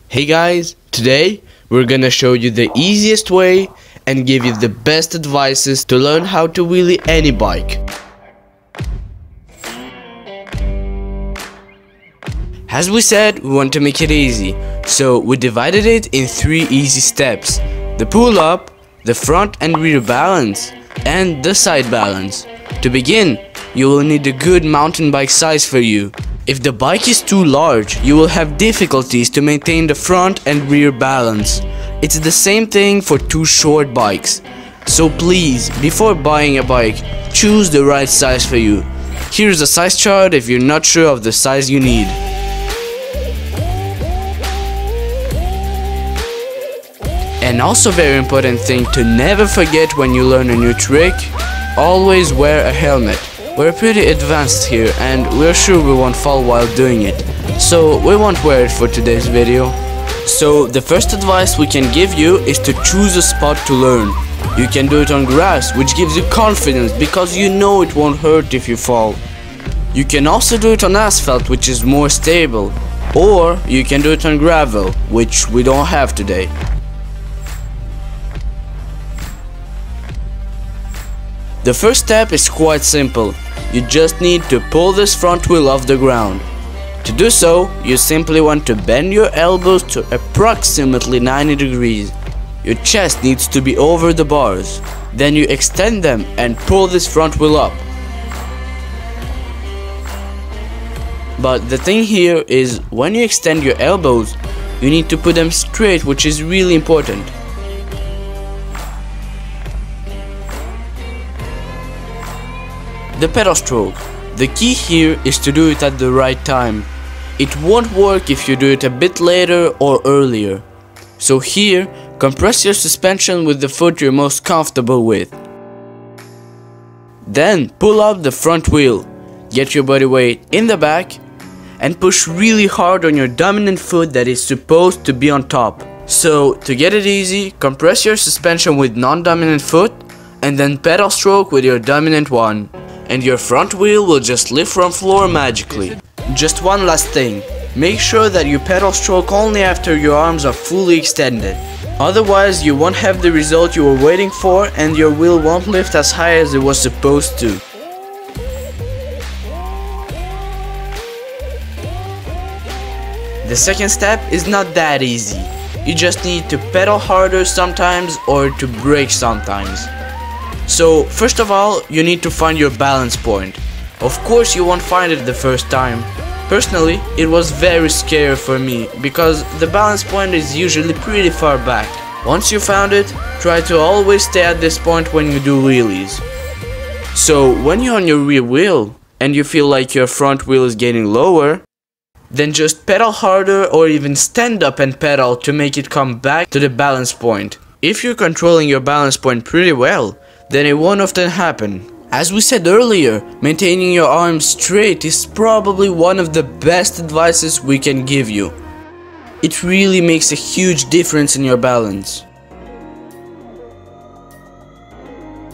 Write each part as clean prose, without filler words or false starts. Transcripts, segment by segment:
Hey guys, today we're gonna show you the easiest way and give you the best advices to learn how to wheelie any bike. As we said, we want to make it easy, so we divided it in 3 easy steps: the pull up, the front and rear balance, and the side balance. To begin, you will need a good mountain bike size for you. If the bike is too large, you will have difficulties to maintain the front and rear balance. It's the same thing for too short bikes. So please, before buying a bike, choose the right size for you. Here's a size chart if you're not sure of the size you need. And also very important thing to never forget when you learn a new trick, always wear a helmet. We're pretty advanced here and we're sure we won't fall while doing it, so we won't wear it for today's video. So the first advice we can give you is to choose a spot to learn. You can do it on grass, which gives you confidence because you know it won't hurt if you fall. You can also do it on asphalt, which is more stable, or you can do it on gravel, which we don't have today. The first step is quite simple. You just need to pull this front wheel off the ground. To do so, you simply want to bend your elbows to approximately 90 degrees. Your chest needs to be over the bars. Then you extend them and pull this front wheel up. But the thing here is, when you extend your elbows, you need to put them straight, which is really important. The pedal stroke. The key here is to do it at the right time. It won't work if you do it a bit later or earlier. So here, compress your suspension with the foot you're most comfortable with. Then pull out the front wheel. Get your body weight in the back and push really hard on your dominant foot that is supposed to be on top. So to get it easy, compress your suspension with non-dominant foot and then pedal stroke with your dominant one. And your front wheel will just lift from floor magically. Just one last thing, make sure that you pedal stroke only after your arms are fully extended. Otherwise you won't have the result you were waiting for and your wheel won't lift as high as it was supposed to. The second step is not that easy. You just need to pedal harder sometimes or to brake sometimes. So first of all, you need to find your balance point. Of course you won't find it the first time. Personally, it was very scary for me because the balance point is usually pretty far back. Once you found it, try to always stay at this point when you do wheelies. So when you're on your rear wheel and you feel like your front wheel is getting lower, then just pedal harder or even stand up and pedal to make it come back to the balance point. If you're controlling your balance point pretty well, then it won't often happen. As we said earlier, maintaining your arms straight is probably one of the best advices we can give you. It really makes a huge difference in your balance.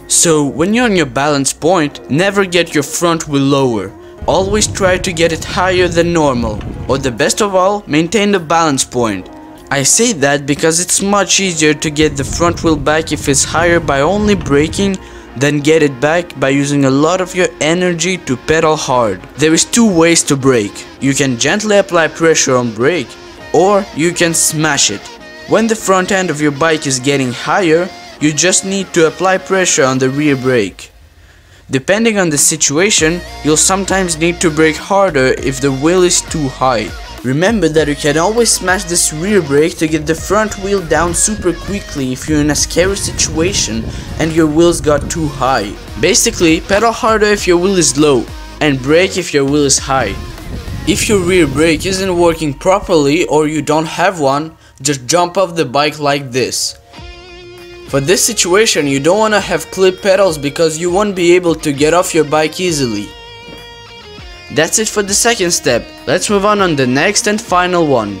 So when you're on your balance point, never get your front wheel lower. Always try to get it higher than normal, or the best of all, maintain the balance point. I say that because it's much easier to get the front wheel back if it's higher by only braking than get it back by using a lot of your energy to pedal hard. There is 2 ways to brake. You can gently apply pressure on brake or you can smash it. When the front end of your bike is getting higher, you just need to apply pressure on the rear brake. Depending on the situation, you'll sometimes need to brake harder if the wheel is too high. Remember that you can always smash this rear brake to get the front wheel down super quickly if you're in a scary situation and your wheels got too high. Basically, pedal harder if your wheel is low and brake if your wheel is high. If your rear brake isn't working properly or you don't have one, just jump off the bike like this. For this situation, you don't want to have clip pedals because you won't be able to get off your bike easily. That's it for the second step. Let's move on the next and final one.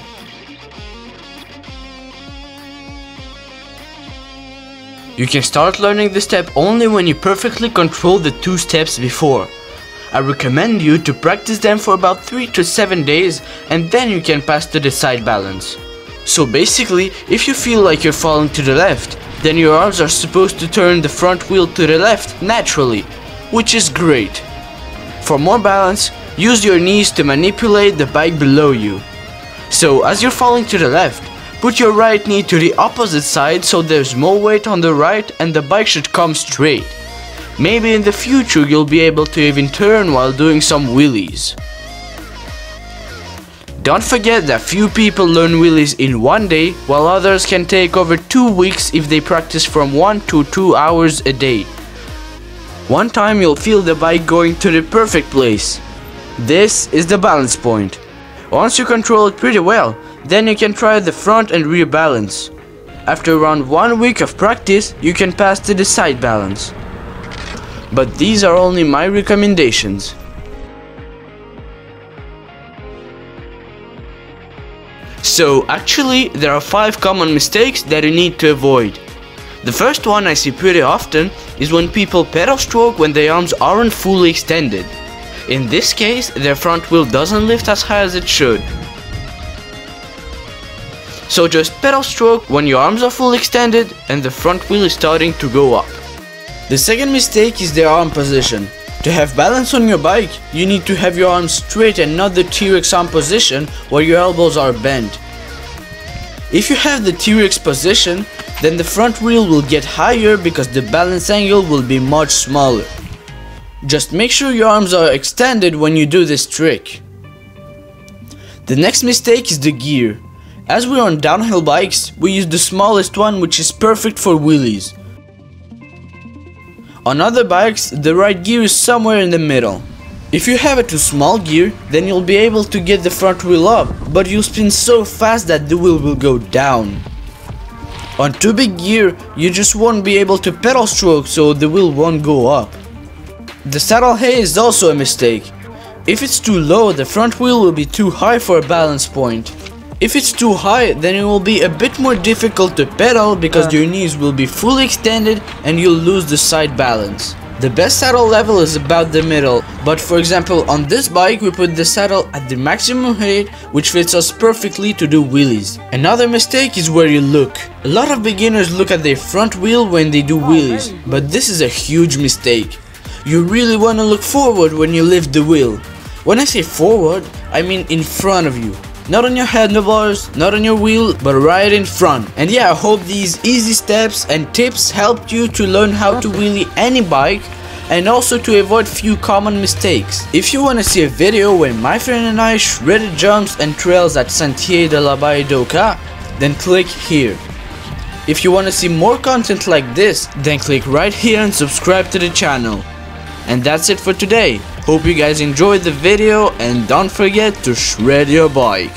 You can start learning this step only when you perfectly control the 2 steps before. I recommend you to practice them for about 3 to 7 days and then you can pass to the side balance. So basically, if you feel like you're falling to the left, then your arms are supposed to turn the front wheel to the left naturally, which is great. For more balance, use your knees to manipulate the bike below you. So as you're falling to the left, put your right knee to the opposite side so there's more weight on the right and the bike should come straight. Maybe in the future you'll be able to even turn while doing some wheelies. Don't forget that few people learn wheelies in one day, while others can take over 2 weeks if they practice from 1 to 2 hours a day. One time you'll feel the bike going to the perfect place. This is the balance point. Once you control it pretty well, then you can try the front and rear balance. After around 1 week of practice, you can pass to the side balance. But these are only my recommendations. So actually, there are 5 common mistakes that you need to avoid. The first one I see pretty often is when people pedal stroke when their arms aren't fully extended. In this case, their front wheel doesn't lift as high as it should. So just pedal stroke when your arms are fully extended and the front wheel is starting to go up. The second mistake is the arm position. To have balance on your bike, you need to have your arms straight and not the T-Rex arm position where your elbows are bent. If you have the T-Rex position, then the front wheel will get higher because the balance angle will be much smaller. Just make sure your arms are extended when you do this trick. The next mistake is the gear. As we're on downhill bikes, we use the smallest one, which is perfect for wheelies. On other bikes, the right gear is somewhere in the middle. If you have a too small gear, then you'll be able to get the front wheel up, but you'll spin so fast that the wheel will go down. On too big gear, you just won't be able to pedal stroke, so the wheel won't go up. The saddle hay is also a mistake. If it's too low, the front wheel will be too high for a balance point. If it's too high, then it will be a bit more difficult to pedal because your knees will be fully extended and you'll lose the side balance. The best saddle level is about the middle, but for example on this bike we put the saddle at the maximum height, which fits us perfectly to do wheelies. Another mistake is where you look. A lot of beginners look at their front wheel when they do wheelies, but this is a huge mistake. You really want to look forward when you lift the wheel. When I say forward, I mean in front of you. Not on your handlebars, not on your wheel, but right in front. And yeah, I hope these easy steps and tips helped you to learn how to wheelie any bike and also to avoid few common mistakes. If you want to see a video when my friend and I shredded jumps and trails at Sentiers de la Baie d'Oka, then click here. If you want to see more content like this, then click right here and subscribe to the channel. And that's it for today. Hope you guys enjoyed the video and don't forget to shred your bike.